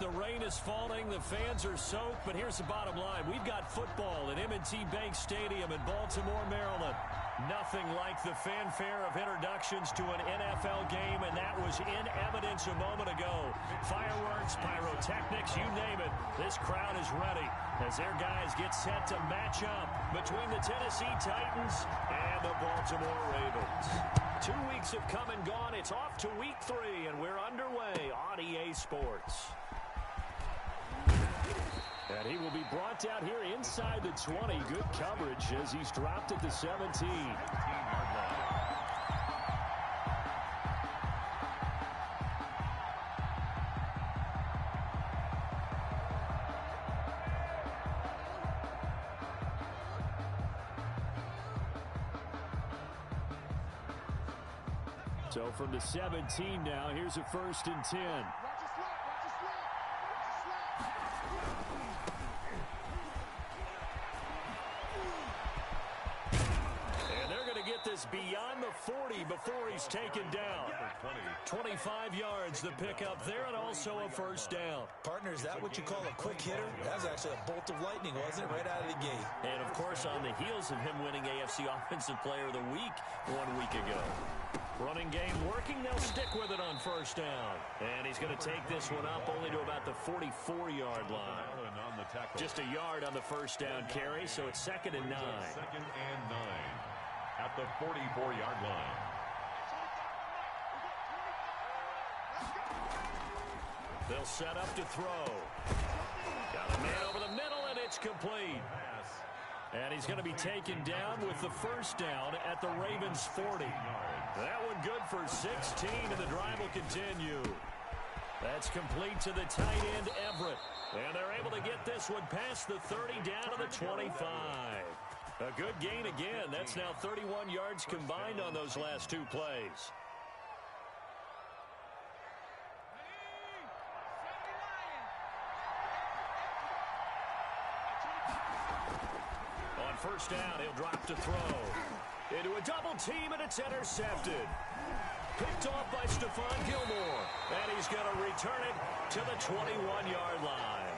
the rain is falling, the fans are soaked, but here's the bottom line. We've got football at M&T Bank Stadium in Baltimore, Maryland. Nothing like the fanfare of introductions to an NFL game, and that was in evidence a moment ago. Fireworks, pyrotechnics, you name it. This crowd is ready as their guys get set to match up between the Tennessee Titans and the Baltimore Ravens. 2 weeks have come and gone. It's off to week 3, and we're underway on EA Sports. And he will be brought down here inside the 20. Good coverage as he's dropped at the 17. So from the 17 now, here's a 1st and 10. Beyond the 40 before he's taken down. 25 yards the pickup there, and also a 1st down. Partner, is that what you call a quick hitter? That was actually a bolt of lightning, wasn't it? Right out of the gate. And, of course, on the heels of him winning AFC Offensive Player of the Week 1 week ago. Running game working. They'll stick with it on 1st down. And he's going to take this one up only to about the 44-yard line. Just a yard on the 1st down carry, so it's 2nd and 9. 2nd and 9. At the 44-yard line. They'll set up to throw. Got a man over the middle, and it's complete. And he's going to be taken down with the 1st down at the Ravens' 40. That one good for 16, and the drive will continue. That's complete to the tight end, Everett. And they're able to get this one past the 30 down to the 25. A good gain again. That's now 31 yards combined on those last 2 plays. On 1st down, he'll drop to throw. Into a double team, and it's intercepted. Picked off by Stephon Gilmore. And he's going to return it to the 21-yard line.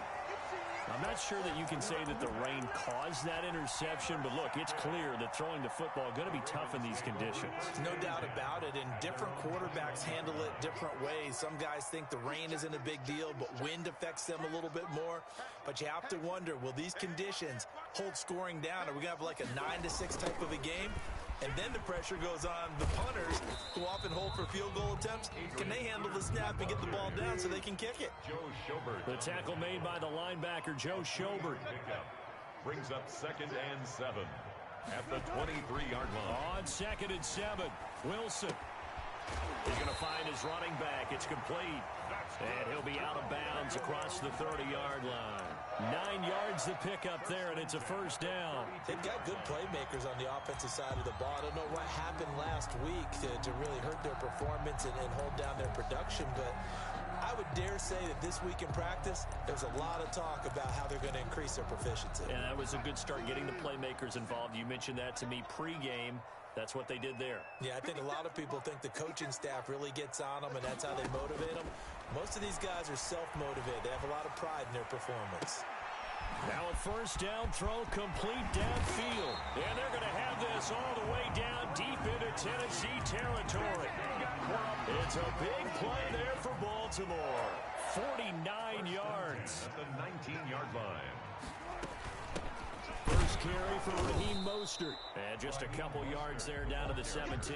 I'm not sure that you can say that the rain caused that interception, but look, it's clear that throwing the football is going to be tough in these conditions. No doubt about it, and different quarterbacks handle it different ways. Some guys think the rain isn't a big deal, but wind affects them a little bit more. But you have to wonder, will these conditions hold scoring down? Are we going to have like a 9-6 type of a game? And then the pressure goes on the punters, who often hold for field goal attempts. Can they handle the snap and get the ball down so they can kick it? Joe Schobert. The tackle made by the linebacker, Joe Schobert. Brings up 2nd and 7 at the 23-yard line. On 2nd and 7, Wilson. He's going to find his running back. It's complete. And he'll be out of bounds across the 30-yard line. 9 yards the pickup there, and it's a 1st down. They've got good playmakers on the offensive side of the ball. I don't know what happened last week to really hurt their performance and hold down their production, but I would dare say that this week in practice, there's a lot of talk about how they're going to increase their proficiency. And that was a good start getting the playmakers involved. You mentioned that to me pregame. That's what they did there. Yeah, I think a lot of people think the coaching staff really gets on them, and that's how they motivate them. Most of these guys are self-motivated. They have a lot of pride in their performance. Now a 1st down throw complete downfield. And they're going to have this all the way down deep into Tennessee territory. It's a big play there for Baltimore. 49 yards. At the 19-yard line. First carry for Raheem Mostert. And just a couple yards there down to the 17.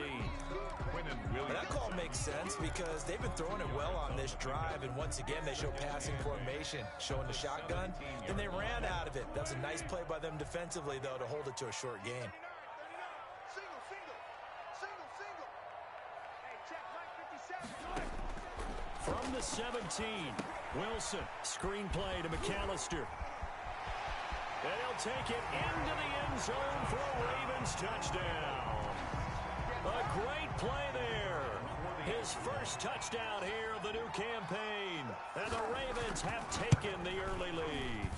That call makes sense because they've been throwing it well on this drive, and once again they show passing formation, showing the shotgun. Then they ran out of it. That's a nice play by them defensively, though, to hold it to a short gain. From the 17, Wilson, screen play to McAllister. And he'll take it into the end zone for a Ravens touchdown. A great play there. His first touchdown here of the new campaign. And the Ravens have taken the early lead.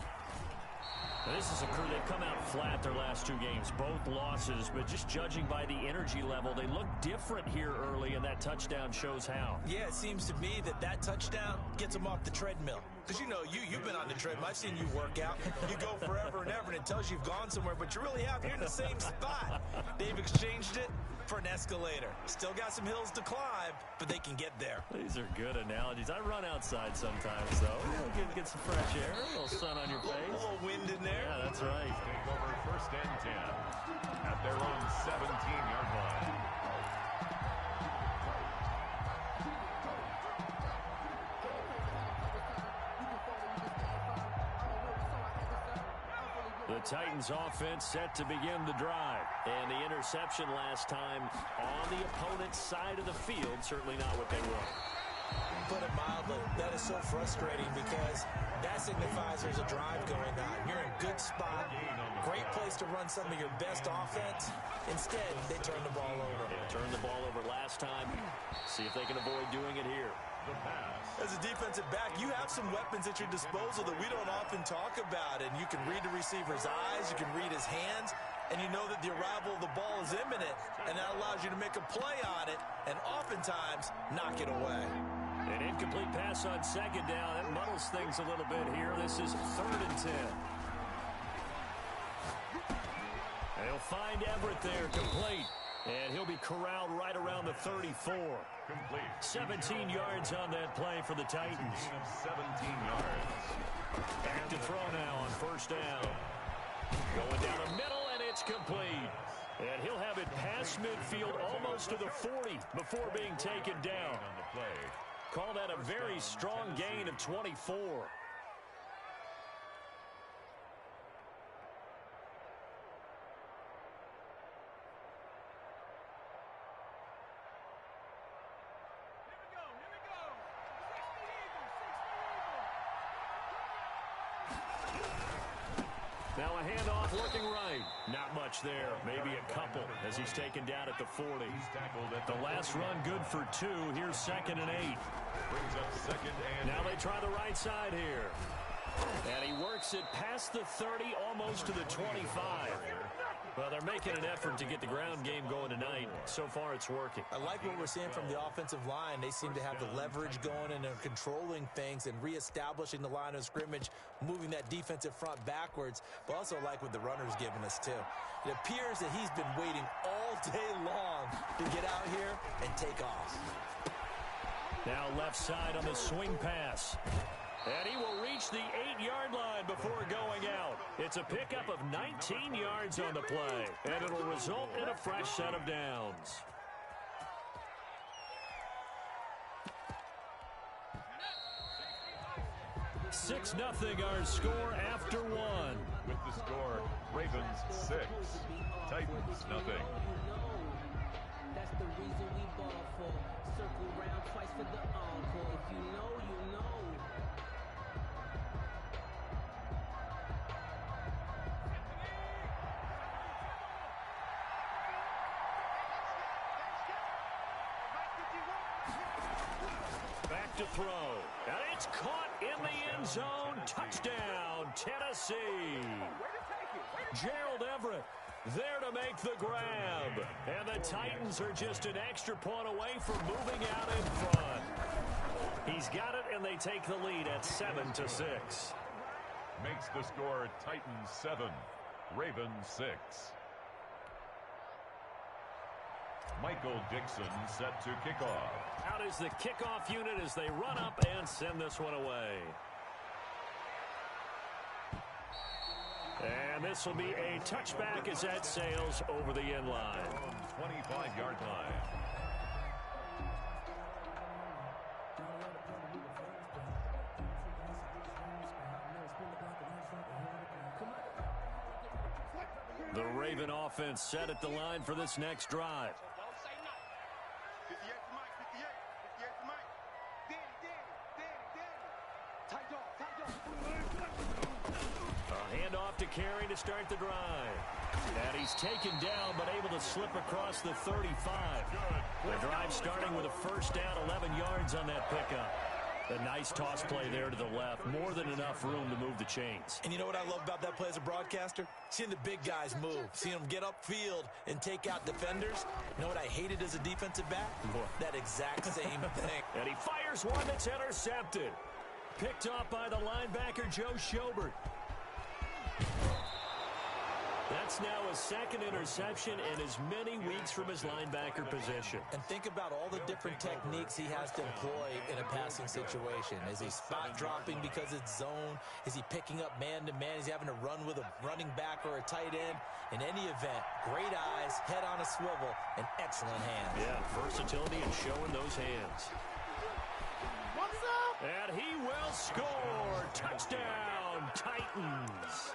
Now, this is a crew, they've come out flat their last 2 games, both losses, but just judging by the energy level, they look different here early, and that touchdown shows how. Yeah, it seems to me that touchdown gets them off the treadmill. Because you know, you've been on the treadmill. I've seen you work out. You go forever and ever, and it tells you you've gone somewhere, but you really have. You're in the same spot. They've exchanged it for an escalator. Still got some hills to climb, but they can get there. These are good analogies. I run outside sometimes, though. Get some fresh air, a little sun on your face. A little wind in there. Yeah, that's right. Take over first and 10 at their own 17-yard line. The Titans offense set to begin the drive. And the interception last time on the opponent's side of the field, certainly not what they want. Put it mildly, that is so frustrating because that signifies there's a drive going on. You're in a good spot, great place to run some of your best offense. Instead, they turn the ball over. Yeah, turned the ball over last time. See if they can avoid doing it here. The pass. As a defensive back, you have some weapons at your disposal that we don't often talk about. And you can read the receiver's eyes, you can read his hands, and you know that the arrival of the ball is imminent, and that allows you to make a play on it and oftentimes knock it away. An incomplete pass on second down. That muddles things a little bit here. This is 3rd and 10. They'll find Everett there, complete. And he'll be corralled right around the 34. Complete. 17 yards on that play for the Titans. 17 yards. Back to throw now on first down. Going down the middle, and it's complete. And he'll have it past midfield almost to the 40 before being taken down. On the play. Call that a very strong gain of 24. Now a handoff looking right. Not much there. Maybe a couple as he's taken down at the 40. The last run good for 2. Here's 2nd and 8. Brings up 2nd and Now they try the right side here. And he works it past the 30, almost to the 25. Well, they're making an effort to get the ground game going tonight. So far, it's working. I like what we're seeing from the offensive line. They seem to have the leverage going, and they're controlling things and reestablishing the line of scrimmage, moving that defensive front backwards, but also like what the runner's giving us, too. It appears that he's been waiting all day long to get out here and take off. Now left side on the swing pass. And he will reach the 8-yard line before going out. It's a pickup of 19 yards on the play, and it'll result in a fresh set of downs. Six 0 our score after 1. with the score, Ravens 6, Titans nothing. That's the reason we ball for. Circle round twice for the encore. If you know, you know. Back to throw. And it's caught in the end zone. Touchdown, Tennessee. Gerald Everett there to make the grab. And the Titans are just an extra point away from moving out in front. He's got it, and they take the lead at 7-6. Makes the score Titans 7, Ravens 6. Michael Dixon set to kick off. Out is the kickoff unit as they run up and send this one away. And this will be a touchback as that sails over the end line. 25-yard line. The Raven offense set at the line for this next drive. A handoff to Carey to start the drive. And he's taken down but able to slip across the 35. The drive starting with a first down, 11 yards on that pickup. A nice toss play there to the left. More than enough room to move the chains. And you know what I love about that play as a broadcaster? Seeing the big guys move. Seeing them get upfield and take out defenders. You know what I hated as a defensive back? That exact same thing. And he fires one that's intercepted. Picked off by the linebacker, Joe Schobert. That's now his second interception in as many weeks from his linebacker position. And think about all the different techniques he has to employ in a passing situation. Is he spot dropping because it's zone? Is he picking up man-to-man? Is he having to run with a running back or a tight end? In any event, great eyes, head on a swivel, and excellent hands. Yeah, versatility and showing those hands. And he will score. Touchdown, Titans.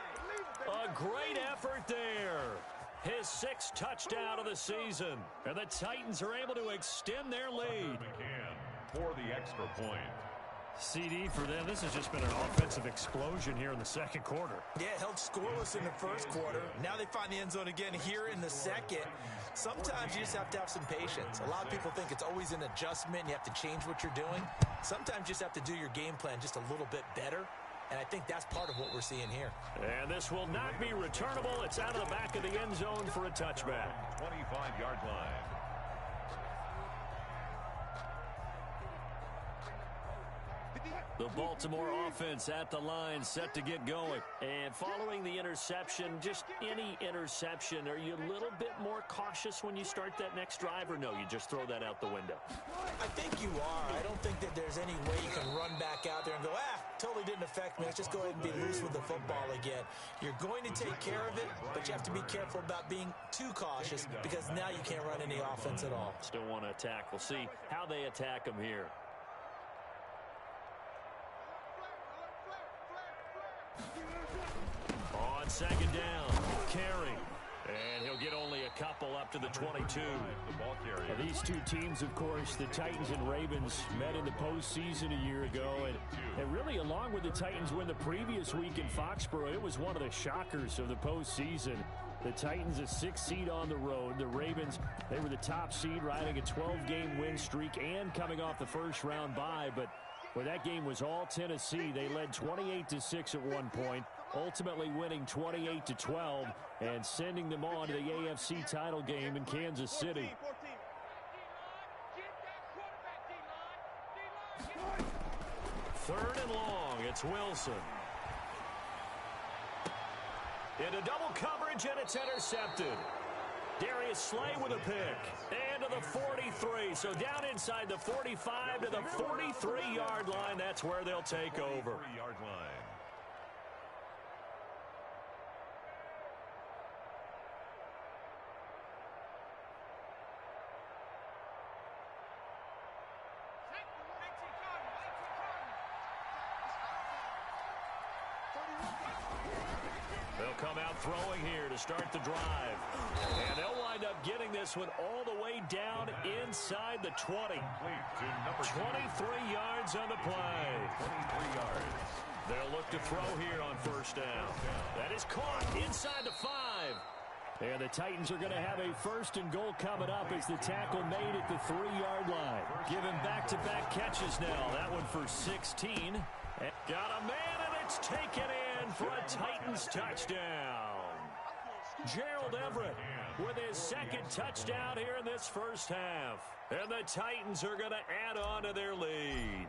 A great effort there. His 6th touchdown of the season. And the Titans are able to extend their lead. For the extra point. CD for them, this has just been an offensive explosion here in the second quarter. Yeah, held scoreless in the first quarter. Now they find the end zone again here in the second. Sometimes you just have to have some patience. A lot of people think it's always an adjustment. You have to change what you're doing. Sometimes you just have to do your game plan just a little bit better. And I think that's part of what we're seeing here. And this will not be returnable. It's out of the back of the end zone for a touchback. 25-yard line. The Baltimore offense at the line, set to get going. And following the interception, just any interception, are you a little bit more cautious when you start that next drive, or no, you just throw that out the window? I think you are. I don't think that there's any way you can run back out there and go, totally didn't affect me. Let's just go ahead and be loose with the football again. You're going to take care of it, but you have to be careful about being too cautious because now you can't run any offense at all. Still want to attack. We'll see how they attack him here. On second down, Carey. And he'll get only a couple up to the 22. Now, these two teams, of course, the Titans and Ravens, met in the postseason a year ago. And really, along with the Titans win the previous week in Foxborough, it was one of the shockers of the postseason. The Titans, a 6th seed on the road. The Ravens, they were the top seed, riding a 12-game win streak and coming off the first-round bye. But where that game was all Tennessee, they led 28-6 at one point, ultimately winning 28-12 and sending them on to the AFC title game in Kansas City. Third and long, it's Wilson. Into double coverage, and it's intercepted. Darius Slay with a pick. And to the 43. So down inside the 45 to the 43-yard line. That's where they'll take over. 43-yard line. They'll come out throwing here to start the drive. And they'll wind up getting this one all the way down inside the 20. 23 yards on the play. 23 yards. They'll look to throw here on first down. That is caught inside the 5. And the Titans are going to have a first and goal coming up as the tackle made at the 3-yard line. Given back-to-back catches now. That one for 16. And got a man, and it's taken in for a Titans touchdown. Gerald Everett with his second touchdown here in this first half. And the Titans are going to add on to their lead.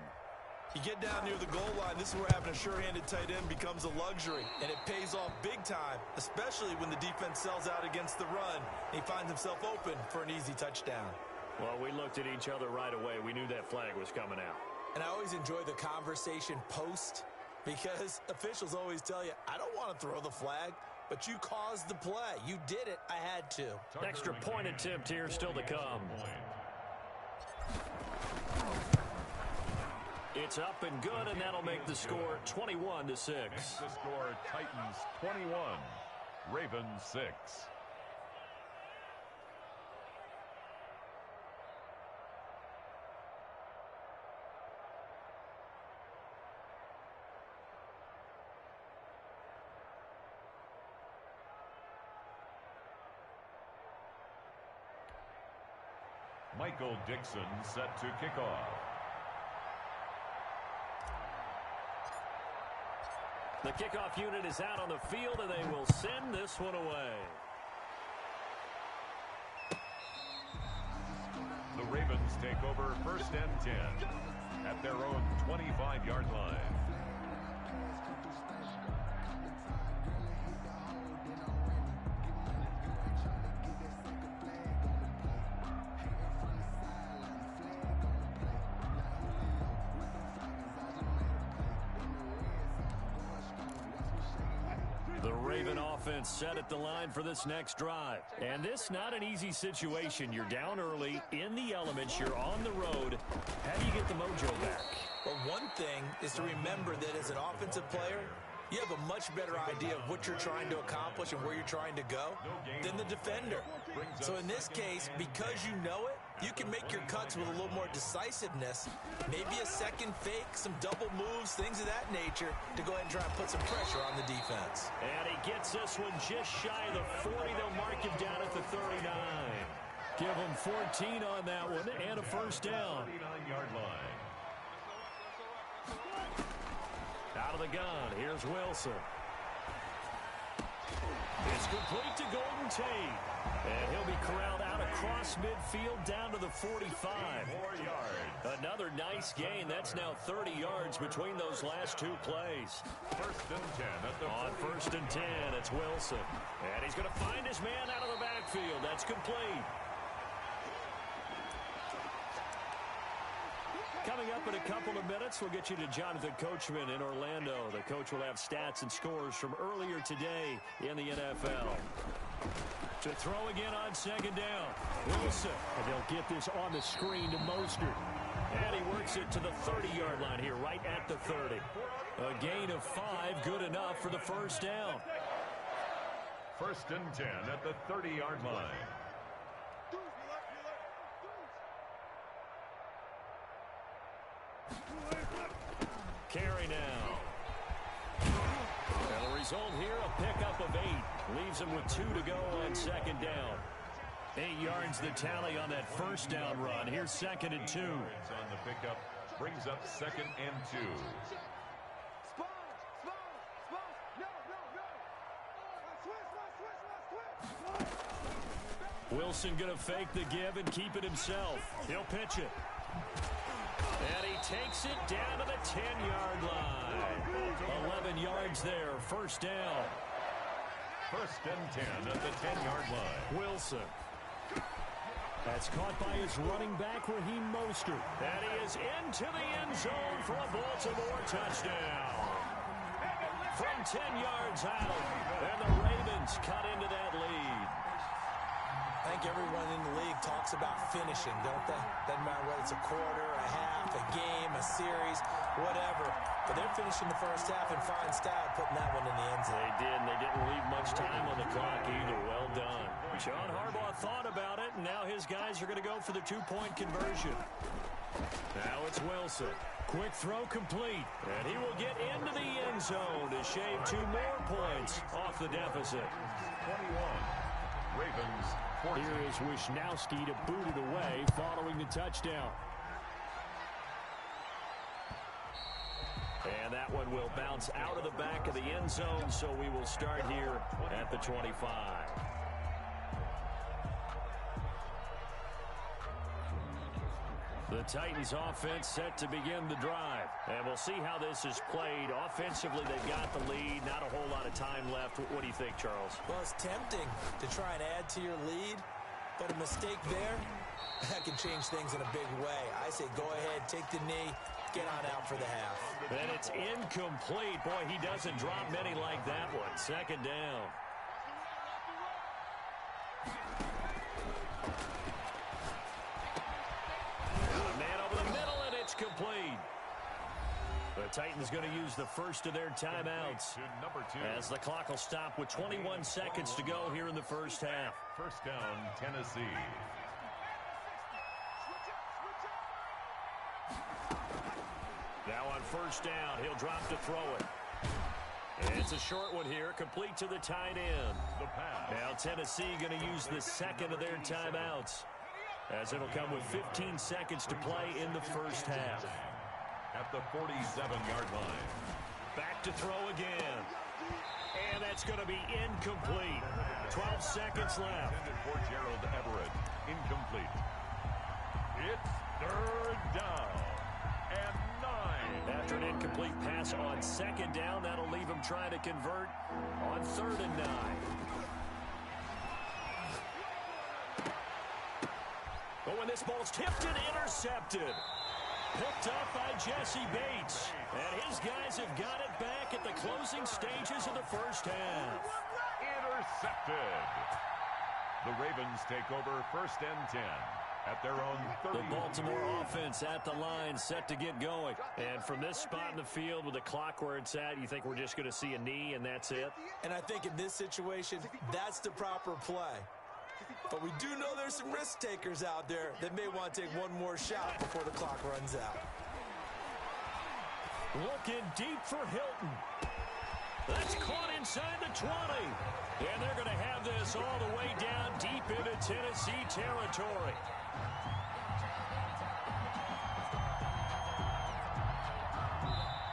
You get down near the goal line, this is where having a sure-handed tight end becomes a luxury, and it pays off big time, especially when the defense sells out against the run, and he finds himself open for an easy touchdown. Well, we looked at each other right away. We knew that flag was coming out. And I always enjoy the conversation post, because officials always tell you, I don't want to throw the flag, but you caused the play. You did it. I had to. Extra point attempt here still to come. It's up and good, and that'll make the score 21-6. The score, Titans 21, Ravens 6. Michael Dixon set to kick off. The kickoff unit is out on the field, and they will send this one away. The Ravens take over first and 10. at their own 25-yard line. The Raven offense set at the line for this next drive. And this not an easy situation. You're down early, in the elements, you're on the road. How do you get the mojo back? Well, one thing is to remember that as an offensive player, you have a much better idea of what you're trying to accomplish and where you're trying to go than the defender. So in this case, because you know it, you can make your cuts with a little more decisiveness, maybe a second fake, some double moves, things of that nature, to go ahead and try and put some pressure on the defense. And he gets this one just shy of the 40. They'll mark him down at the 39. Give him 14 on that one and a first down. 39-yard line. Out of the gun, here's Wilson. It's complete to Golden Tate. And he'll be corralled out across midfield down to the 45. 4 yards. Another nice gain. That's now 30 yards between those last two plays. First and 10 at the On 40. first and 10, it's Wilson. And he's going to find his man out of the backfield. That's complete. Coming up in a couple of minutes, we'll get you to Jonathan Coachman in Orlando. The coach will have stats and scores from earlier today in the NFL. To throw again on second down. Wilson. And they'll get this on the screen to Mostert. And he works it to the 30-yard line here, right at the 30. A gain of 5, good enough for the first down. First and 10 at the 30-yard line. Carry now. And the result here, a pickup of 8. Leaves him with 2 to go on second down. 8 yards the tally on that first down run. Here's second and 2. On the pickup brings up second and 2. Wilson going to fake the give and keep it himself. He'll pitch it. And he takes it down to the 10-yard line. 11 yards there, first down. First and 10 at the 10-yard line. Wilson. That's caught by his running back, Raheem Mostert. And he is into the end zone for a Baltimore touchdown. From 10 yards out, and the Ravens cut into that lead. I think everyone in the league talks about finishing, don't they? Doesn't matter whether it's a quarter, a half, a game, a series, whatever. But they're finishing the first half in fine style, putting that one in the end zone. They did, and they didn't leave much time on the clock either. Well done. John Harbaugh thought about it, and now his guys are going to go for the two-point conversion. Now it's Wilson. Quick throw complete, and he will get into the end zone to shave 2 more points off the deficit. 21. Ravens 14. Here is Wisnowski to boot it away following the touchdown. And that one will bounce out of the back of the end zone, so we will start here at the 25. The Titans offense set to begin the drive. And we'll see how this is played. Offensively, they've got the lead. Not a whole lot of time left. What do you think, Charles? Well, it's tempting to try and add to your lead, but a mistake there, that can change things in a big way. I say go ahead, take the knee, get on out for the half. And it's incomplete. Boy, he doesn't drop many like that one. Second down. Complete. The Titans going to use the first of their timeouts Number 2. as the clock will stop with 21 seconds to go here in the first half. First down, Tennessee. Now on first down, he'll drop to throw it. And it's a short one here, complete to the tight end. The pass. Now Tennessee going to use the second of their timeouts, as it'll come with 15 seconds to play in the first half. At the 47-yard line. Back to throw again. And that's going to be incomplete. 12 seconds left. Intended for Gerald Everett. Incomplete. It's third down. and 9. After an incomplete pass on second down, that'll leave him trying to convert on 3rd and 9. But when this ball's tipped and intercepted. Picked up by Jesse Bates. And his guys have got it back at the closing stages of the first half. Intercepted. The Ravens take over 1st and 10 at their own 30. The Baltimore offense at the line, set to get going. And from this spot in the field with the clock where it's at, you think we're just going to see a knee and that's it? And I think in this situation, that's the proper play. But we do know there's some risk takers out there that may want to take one more shot before the clock runs out. Looking deep for Hilton. That's caught inside the 20. And they're going to have this all the way down deep into Tennessee territory.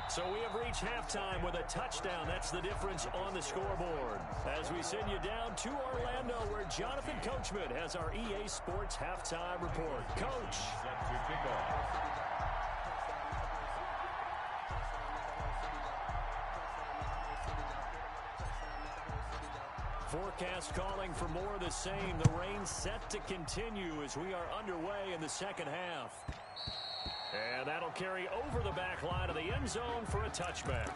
So we have reached halftime with a touchdown. That's the difference on the scoreboard. As we send you down to Orlando, where Jonathan Coachman has our EA Sports halftime report. Coach. Set to kick off. Forecast calling for more of the same. The rain set to continue as we are underway in the second half. And that'll carry over the back line of the end zone for a touchback.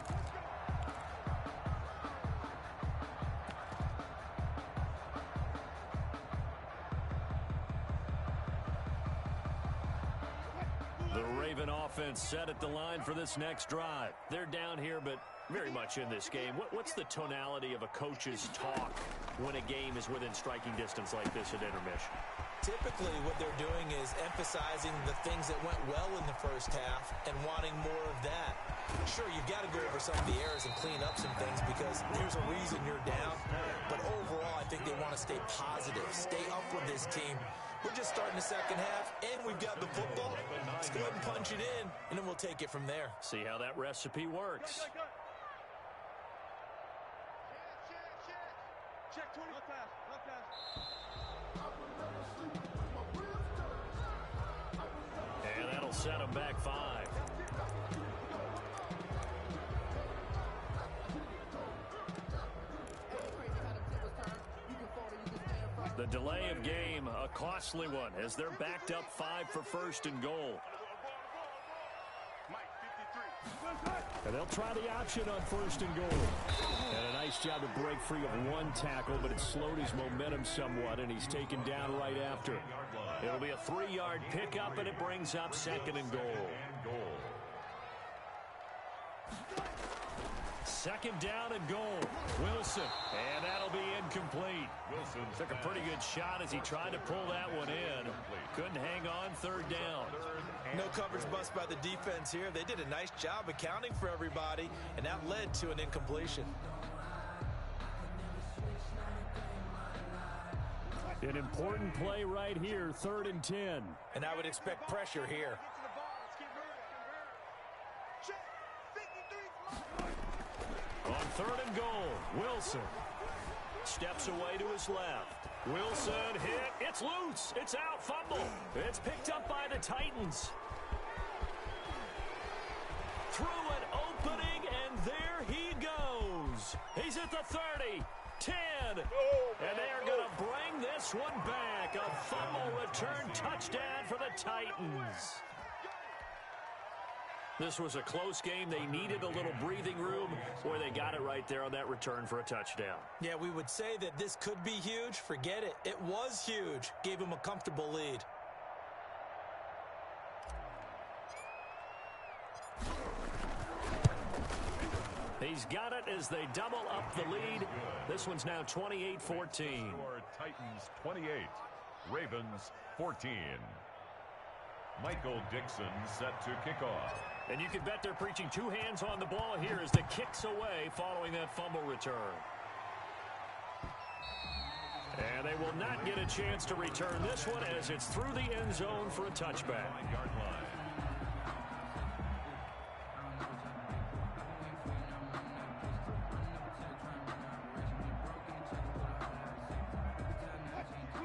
The Raven offense set at the line for this next drive. They're down here, but very much in this game. What's the tonality of a coach's talk when a game is within striking distance like this at intermission? Typically, what they're doing is emphasizing the things that went well in the first half and wanting more of that. Sure, you've got to go over some of the errors and clean up some things because there's a reason you're down. But overall, I think they want to stay positive, stay up with this team. We're just starting the second half, and we've got the football. Let's go ahead and punch it in, and then we'll take it from there. See how that recipe works. Check 20. Left pass. And that'll set them back 5. The delay of game, a costly one, as they're backed up 5 for 1st and goal. And they'll try the option on 1st and goal. And a nice job to break free of one tackle, but it slowed his momentum somewhat, and he's taken down right after. It'll be a 3-yard pickup, and it brings up 2nd and goal. 2nd down and goal. Wilson. And that'll be incomplete. Wilson took a pretty good shot as he tried to pull that one in. Couldn't hang on 3rd down. No coverage bust by the defense here. They did a nice job accounting for everybody, and that led to an incompletion. An important play right here, 3rd and 10. And I would expect pressure here. On 3rd and goal, Wilson steps away to his left. Wilson hit. It's loose. It's out. Fumble. It's picked up by the Titans. Through an opening, and there he goes. He's at the 30, 10, and they are going to bring this one back. A fumble return touchdown for the Titans. This was a close game. They needed a little breathing room. Boy, they got it right there on that return for a touchdown. Yeah, we would say that this could be huge. Forget it. It was huge. Gave him a comfortable lead. He's got it as they double up the lead. This one's now 28-14. Titans 28, Ravens 14. Michael Dixon set to kick off. And you can bet they're preaching 2 hands on the ball here as the kick's away following that fumble return. And they will not get a chance to return this one as it's through the end zone for a touchback. 9-yard line.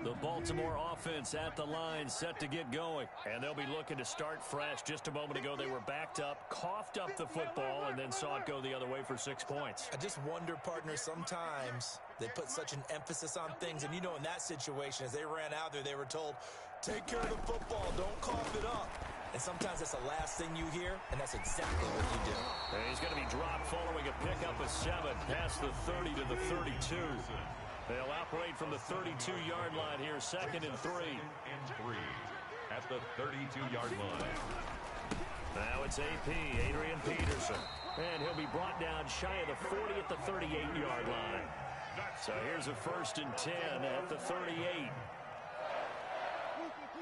The Baltimore offense at the line, set to get going. And they'll be looking to start fresh. Just a moment ago, they were backed up, coughed up the football, and then saw it go the other way for 6 points. I just wonder, partner, sometimes they put such an emphasis on things. And, you know, in that situation, as they ran out there, they were told, take care of the football, don't cough it up. And sometimes that's the last thing you hear, and that's exactly what you do. And he's going to be dropped following a pickup of 7 past the 30 to the 32. They'll operate from the 32-yard line here, 2nd and 3. At the 32-yard line. Now it's AP, Adrian Peterson. And he'll be brought down shy of the 40 at the 38-yard line. So here's a 1st and 10 at the 38.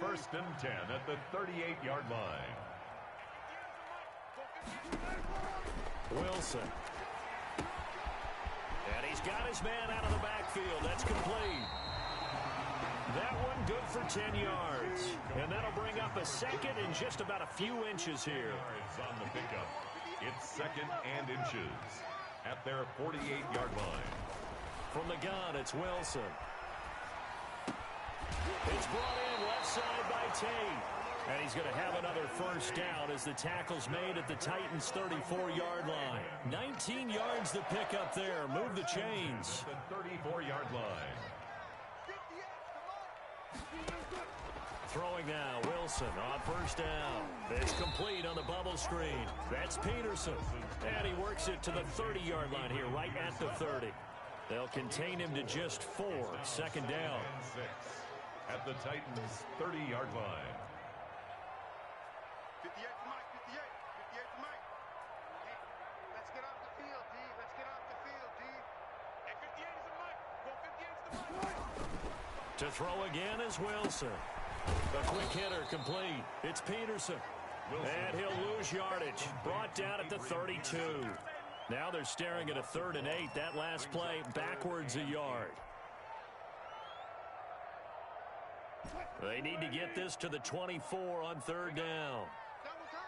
1st and 10 at the 38-yard line. Wilson. And he's got his man out of the backfield. That's complete. That one good for 10 yards. And that'll bring up a 2nd and just about a few inches here. Yards on the pickup. It's 2nd and inches at their 48-yard line. From the gun, it's Wilson. It's brought in left side by Tate. And he's going to have another 1st down as the tackle's made at the Titans' 34-yard line. 19 yards to pick up there. Move the chains. The 34-yard line. Throwing now, Wilson on 1st down. It's complete on the bubble screen. That's Peterson. And he works it to the 30-yard line here, right at the 30. They'll contain him to just 4. 2nd down. 6 at the Titans' 30-yard line. 58 to Mike, 58 to Mike. Hey, let's get off the field, D. Let's get off the field, D. Hey, 58 is the Mike. Go 58 is the Mike. To throw again is Wilson. A quick hitter complete. It's Peterson. And he'll lose yardage. Brought down at the 32. Now they're staring at a 3rd and 8. That last play backwards a yard. They need to get this to the 24 on 3rd down. Double time.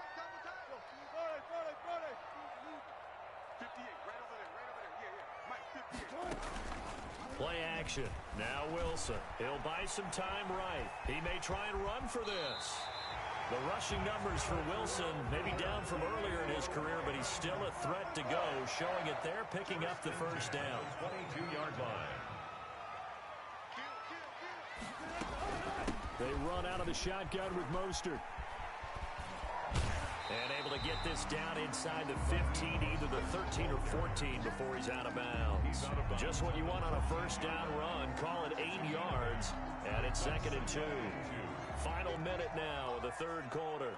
58, right over there. Yeah. Mike, 58. Play action. Now Wilson. He'll buy some time right. He may try and run for this. The rushing numbers for Wilson may be down from earlier in his career, but he's still a threat to go, showing it there, picking up the 1st down. 22-yard line. They run out of the shotgun with Mostert. And able to get this down inside the 15, either the 13 or 14 before he's out of bounds. Just what you want on a 1st down run. Call it 8 yards, and it's 2nd and 2. Final minute now of the 3rd quarter.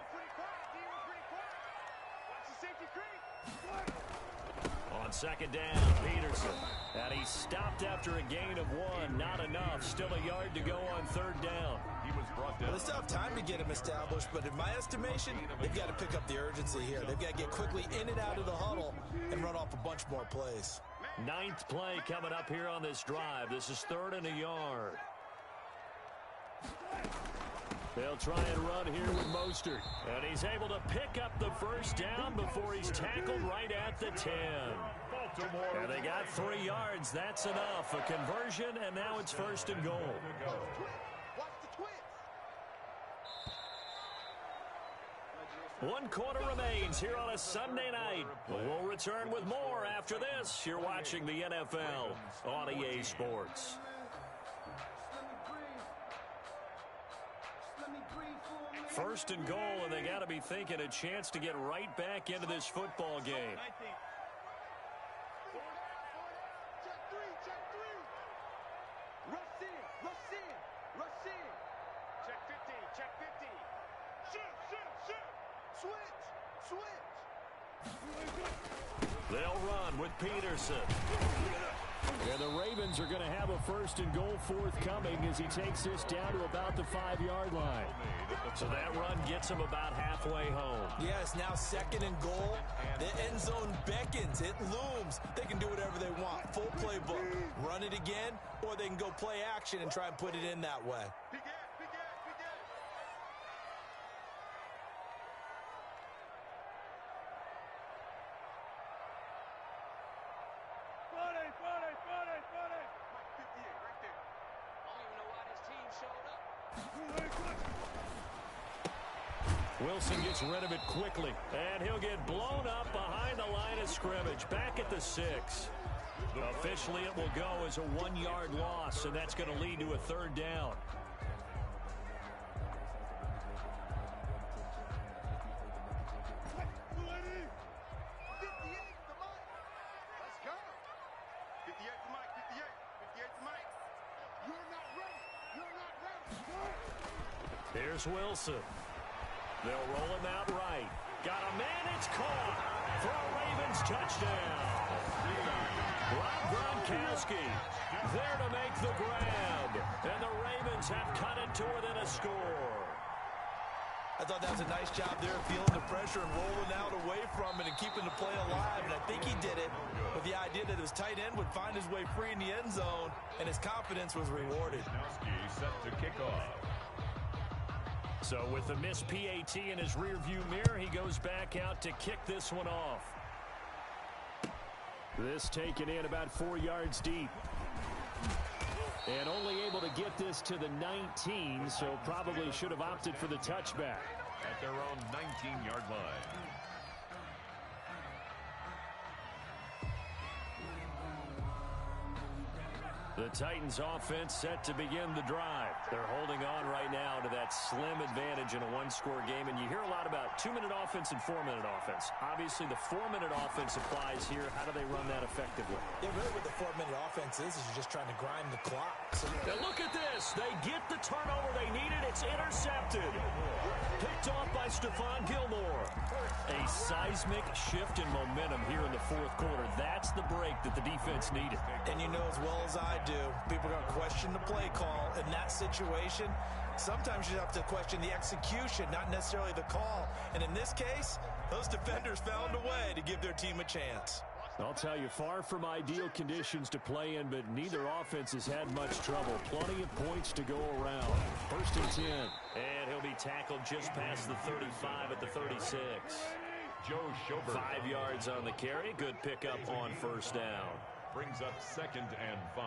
On 2nd down, Peterson. And he's stopped after a gain of 1. Not enough. Still a yard to go on 3rd down. He was brought down. Well, they still have time to get him established, but in my estimation, they've got to pick up the urgency here. They've got to get quickly in and out of the huddle and run off a bunch more plays. 9th play coming up here on this drive. This is 3rd and a yard. They'll try and run here with Mostert. And he's able to pick up the 1st down before he's tackled right at the 10. And they got 3 yards. That's enough. A conversion, and now it's 1st and goal. Watch the twins. 1 quarter remains here on a Sunday night. We'll return with more after this. You're watching the NFL on EA Sports. 1st and goal, and they got to be thinking a chance to get right back into this football game. Check three. Rush in. Check 50. Shoot. Switch. They'll run with Peterson. And the Ravens are going to have a 1st and goal forthcoming as he takes this down to about the 5-yard line. So that run gets him about halfway home. Yes, now 2nd and goal. The end zone beckons. It looms. They can do whatever they want. Full playbook. Run it again, or they can go play action and try and put it in that way. Big ass. Mike, 58, right there. I don't even know why this team Wilson gets rid of it quickly, and he'll get blown up behind the line of scrimmage, back at the 6. Officially, it will go as a 1-yard loss, and that's going to lead to a 3rd down. Here's Wilson. They'll roll him out right. Got a man, it's caught for a Ravens touchdown. Rob Gronkowski there to make the grab, and the Ravens have cut it to within a score. I thought that was a nice job there, feeling the pressure and rolling out away from it and keeping the play alive. And I think he did it with the idea that his tight end would find his way free in the end zone, and his confidence was rewarded. Set to kick off. So with the missed PAT in his rearview mirror, he goes back out to kick this one off. This taken in about 4 yards deep. And only able to get this to the 19, so probably should have opted for the touchback. At their own 19-yard line. The Titans offense set to begin the drive. They're holding on right now to that slim advantage in a 1-score game. And you hear a lot about 2-minute offense and 4-minute offense. Obviously, the 4-minute offense applies here. How do they run that effectively? Yeah, really what the 4-minute offense is you're just trying to grind the clock. So now look at this. They get the turnover they needed. It's intercepted. Picked off by Stephon Gilmore. A seismic shift in momentum here in the 4th quarter. That's the break that the defense needed. And you know as well as I do, people are going to question the play call in that situation. Sometimes you have to question the execution, not necessarily the call. And in this case, those defenders found a way to give their team a chance. I'll tell you, far from ideal conditions to play in, but neither offense has had much trouble. Plenty of points to go around. 1st and 10. And he'll be tackled just past the 35 at the 36. Joe Schobert. 5 yards on the carry. Good pickup on 1st down. Brings up 2nd and 5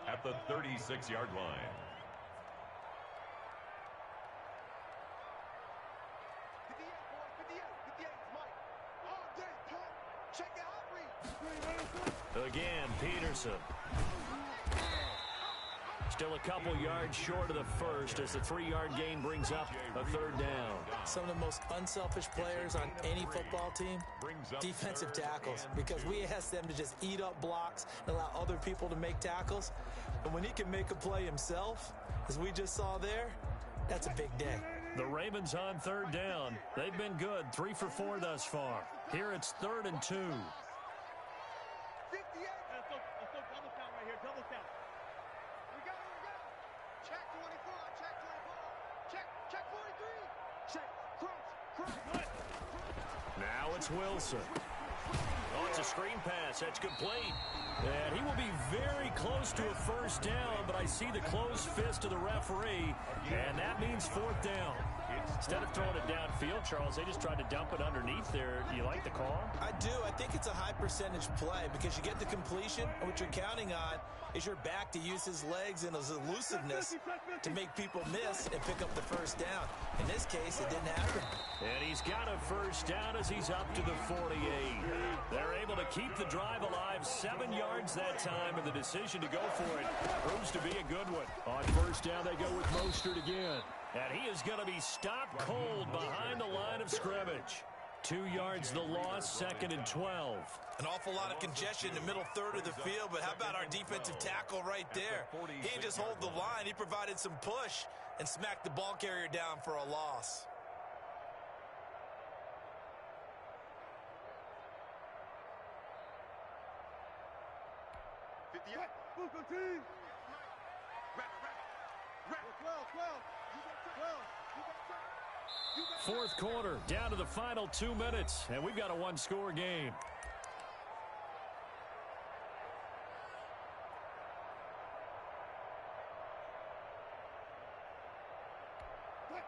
at the 36-yard line. Again, Peterson. Still a couple yards short of the 1st as the 3-yard gain brings up a 3rd down. Some of the most unselfish players on any football team, defensive tackles, because we ask them to just eat up blocks and allow other people to make tackles. But when he can make a play himself, as we just saw there, that's a big day. The Ravens on 3rd down. They've been good, 3 for 4 thus far. Here it's 3rd and 2. Now it's Wilson. Oh, it's a screen pass. That's complete. And he will be very close to a 1st down, but I see the closed fist of the referee, and that means 4th down. Instead of throwing it downfield, Charles, they just tried to dump it underneath there. Do you like the call? I do. I think it's a high percentage play because you get the completion, and what you're counting on is your back to use his legs and his elusiveness to make people miss and pick up the 1st down. In this case, it didn't happen. And he's got a 1st down as he's up to the 48. They're able to keep the drive alive, 7 yards that time, and the decision to go for it proves to be a good one. On 1st down, they go with Mostert again. And he is going to be stopped cold behind the line of scrimmage. 2 yards the loss, 2nd and 12. An awful lot of congestion in the middle 3rd of the field, but how about our defensive tackle right there? He didn't just hold the line. He provided some push and smacked the ball carrier down for a loss. Fourth quarter, down to the final 2 minutes, and we've got a 1-score game.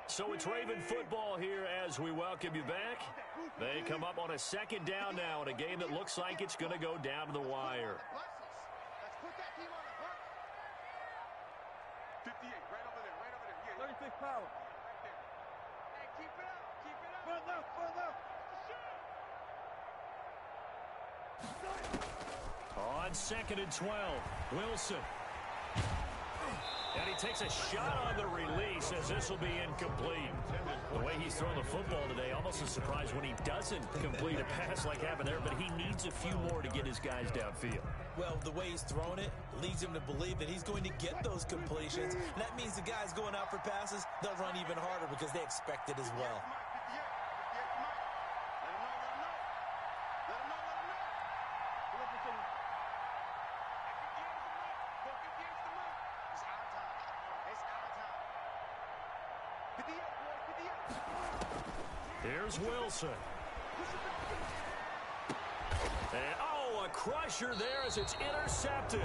So it's Raven football here as we welcome you back. They come up on a 2nd down now in a game that looks like it's going to go down to the wire. Let's put that team on the bus. 58, right over there, right over there. Yeah, 36 power. Right there. Hey, keep it up. On 2nd and 12, Wilson. And he takes a shot on the release as this will be incomplete. The way he's thrown the football today, almost a surprise when he doesn't complete a pass like happened there, but he needs a few more to get his guys downfield. Well, the way he's thrown it leads him to believe that he's going to get those completions. And that means the guys going out for passes, they'll run even harder because they expect it as well. Here's Wilson. And, oh, a crusher there as it's intercepted.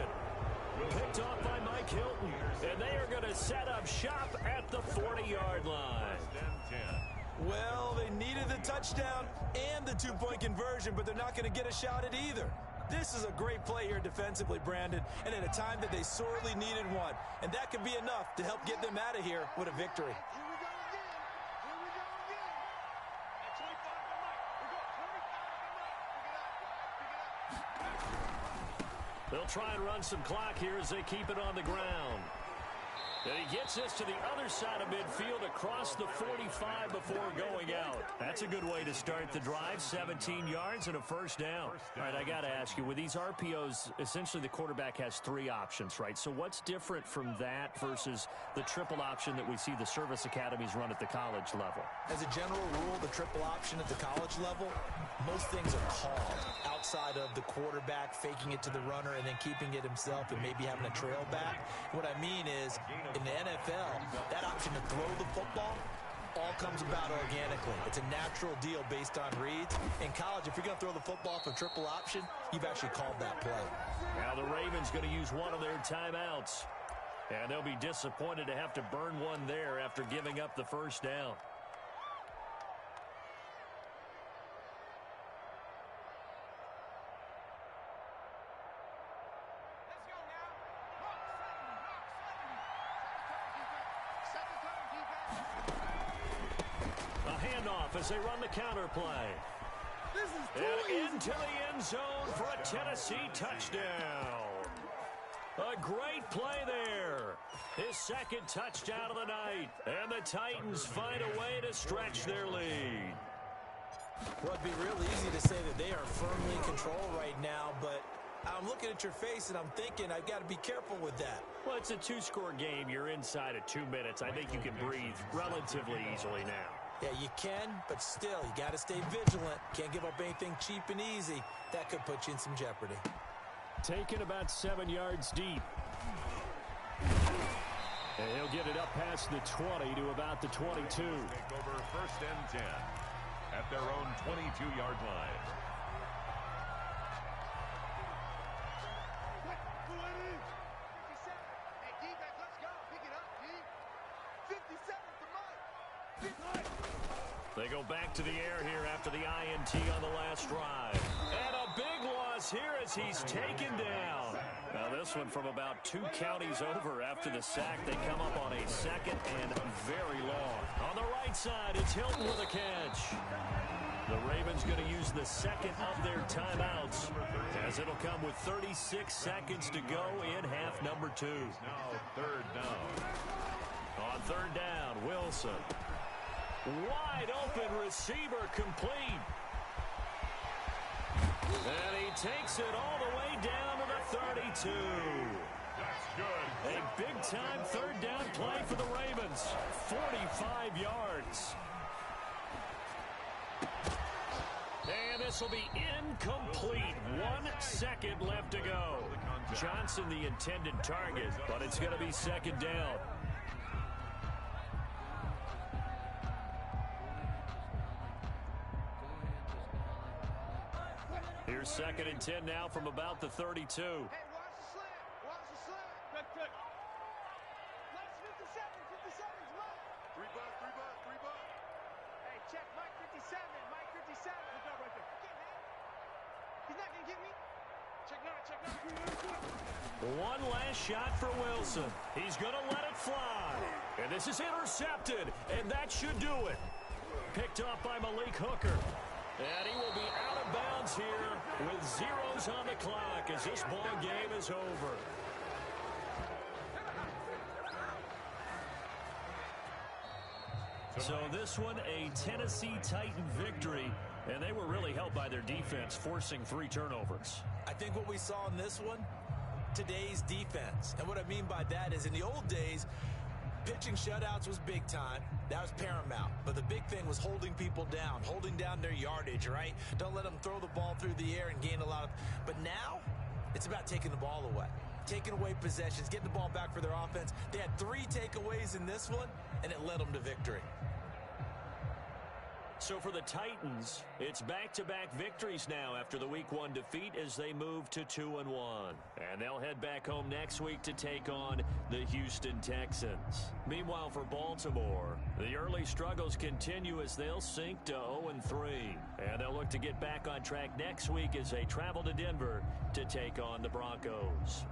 Picked off by Mike Hilton. And they are going to set up shop at the 40-yard line. Well, they needed the touchdown and the two-point conversion, but they're not going to get a shot at either. This is a great play here defensively, Brandon, and at a time that they sorely needed one. And that could be enough to help get them out of here with a victory. They'll try and run some clock here as they keep it on the ground. And he gets this to the other side of midfield across the 45 before going out. That's a good way to start the drive. 17 yards and a first down. All right, I got to ask you, with these RPOs, essentially the quarterback has three options, right? So what's different from that versus the triple option that we see the service academies run at the college level? As a general rule, the triple option at the college level, most things are called outside of the quarterback faking it to the runner and then keeping it himself and maybe having a trail back. What I mean is, in the NFL, that option to throw the football all comes about organically. It's a natural deal based on reads. In college, if you're going to throw the football for triple option, you've actually called that play. Now the Ravens going to use one of their timeouts. And they'll be disappointed to have to burn one there after giving up the first down. As they run the counter play. And into the end zone for a Tennessee touchdown. A great play there. His second touchdown of the night. And the Titans find a way to stretch their lead. Well, it'd be real easy to say that they are firmly in control right now, but I'm looking at your face and I'm thinking I've got to be careful with that. Well, it's a two-score game. You're inside of 2 minutes. I think you can breathe relatively easily now. Yeah, you can, but still, you got to stay vigilant. Can't give up anything cheap and easy. That could put you in some jeopardy. Taken about 7 yards deep. And he'll get it up past the 20 to about the 22. Take over 1st and 10 at their own 22-yard line. They go back to the air here after the INT on the last drive. And a big loss here as he's taken down. Now this one from about 2 counties over after the sack. They come up on a second and very long. On the right side, it's Hilton with a catch. The Ravens going to use the second of their timeouts as it'll come with 36 seconds to go in half number 2. Now 3rd down. On 3rd down, Wilson. Wide open receiver complete. And he takes it all the way down to the 32. That's good. A big-time 3rd down play for the Ravens. 45 yards. And this will be incomplete. 1 second left to go. Johnson the intended target, but it's going to be 2nd down. Here's 2nd and 10 now from about the 32. Hey, watch the slant. Watch the slant. Quick. Let's 57, Mike. 3 bucks. Hey, check Mike 57. Mike 57. Good job right there. Okay, man. He's not going to get me. Check now. One last shot for Wilson. He's going to let it fly. And this is intercepted. And that should do it. Picked off by Malik Hooker. And he will be out of bounds here with zeros on the clock as this ball game is over. So this one, a Tennessee Titan victory, and they were really helped by their defense, forcing 3 turnovers. I think what we saw in this one, today's defense. And what I mean by that is in the old days, pitching shutouts was big time. That was paramount. But the big thing was holding people down, holding down their yardage, right? Don't let them throw the ball through the air and gain a lot of... But now, it's about taking the ball away. Taking away possessions, getting the ball back for their offense. They had 3 takeaways in this one, and it led them to victory. So for the Titans, it's back-to-back victories now after the Week 1 defeat as they move to 2-1. And they'll head back home next week to take on the Houston Texans. Meanwhile, for Baltimore, the early struggles continue as they'll sink to 0-3. And they'll look to get back on track next week as they travel to Denver to take on the Broncos.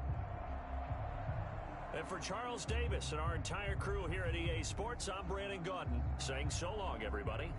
And for Charles Davis and our entire crew here at EA Sports, I'm Brandon Gaudin saying so long, everybody.